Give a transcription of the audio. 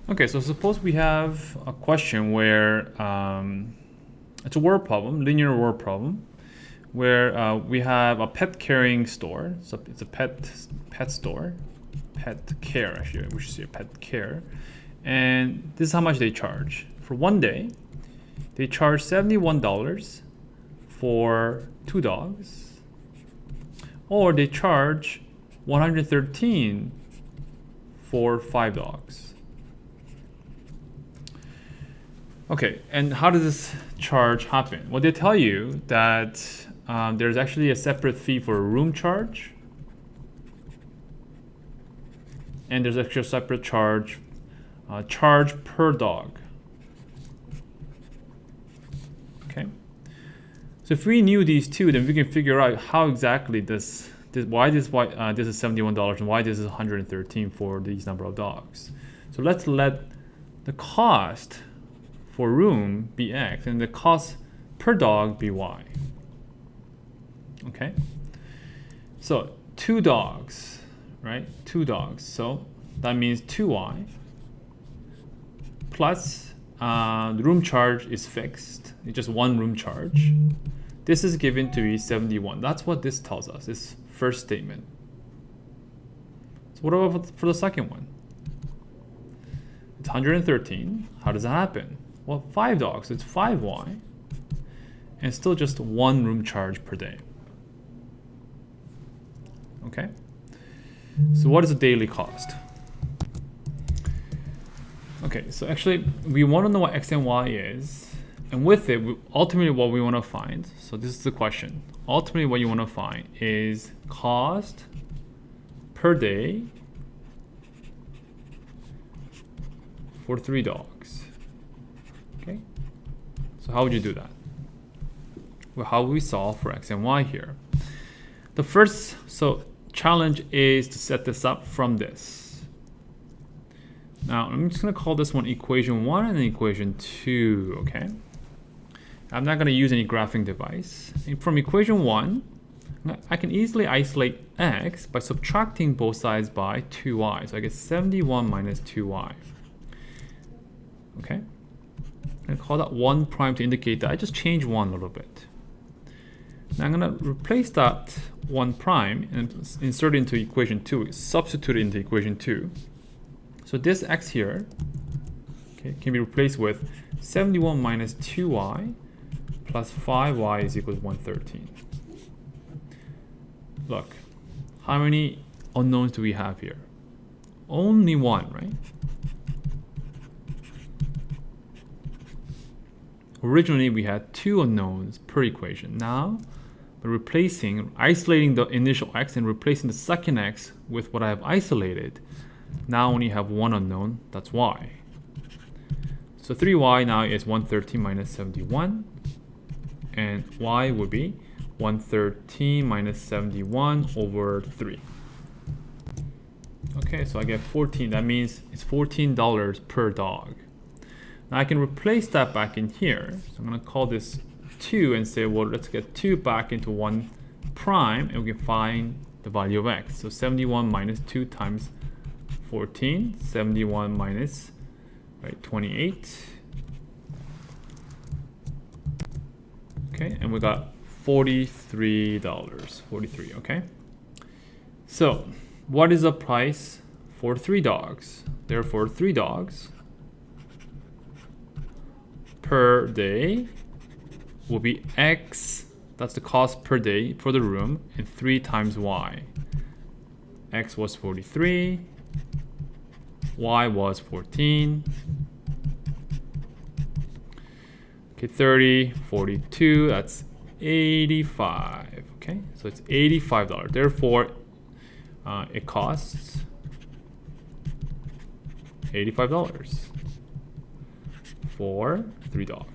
Okay, so suppose we have a question where it's a word problem, linear word problem, where we have a pet carrying store. So it's a pet store, pet care actually, we should say pet care. And this is how much they charge. For one day, they charge $71 for 2 dogs, or they charge $113 for 5 dogs. Okay, and how does this charge happen? Well, they tell you that there's actually a separate fee for a room charge, and there's actually a separate charge per dog. Okay, so if we knew these two, then we can figure out how exactly why this is $71 and why this is $113 for these number of dogs. So let's let the cost for room be X and the cost per dog be Y. Okay, so 2 dogs, right? 2 dogs, so that means 2Y plus the room charge is fixed. It's just one room charge. This is given to be 71. That's what this tells us, this first statement. So what about for the second one? It's 113. How does that happen? Well, 5 dogs, so it's 5Y, and still just one room charge per day. Okay, so what is the daily cost? Okay, so actually we want to know what X and Y is, and with it, ultimately what we want to find, so this is the question, ultimately what you want to find is cost per day for 3 dogs. Okay, so how would you do that? Well, how would we solve for X and Y here? The first challenge is to set this up from this. Now I'm just going to call this one equation 1 and equation 2. Okay, I'm not going to use any graphing device. And from equation 1, I can easily isolate X by subtracting both sides by 2Y. So I get 71 minus 2Y. Okay, I'm going to call that 1 prime to indicate that I just changed 1 a little bit. Now I'm going to replace that 1 prime and insert it into equation 2, substitute it into equation 2. So this X here, okay, can be replaced with 71 minus 2Y plus 5Y is equal to 113. Look, how many unknowns do we have here? Only 1, right? Originally, we had 2 unknowns per equation. Now, by isolating the initial X and replacing the second X with what I have isolated, now I only have 1 unknown, that's Y. So 3Y now is 113 minus 71, and Y would be 113 minus 71 over 3. Okay, so I get 14. That means it's $14 per dog. Now I can replace that back in here. So I'm going to call this 2 and say, well, let's get 2 back into 1 prime and we can find the value of X. So 71 minus 2 times 14, 71 minus 28. Okay, and we got $43, 43, okay? So what is the price for 3 dogs? Therefore, 3 dogs per day will be X, that's the cost per day for the room, and 3 times Y. X was 43, Y was 14. Okay, 30, 42, that's 85. Okay, so it's $85. Therefore, it costs $85 for 3 dogs.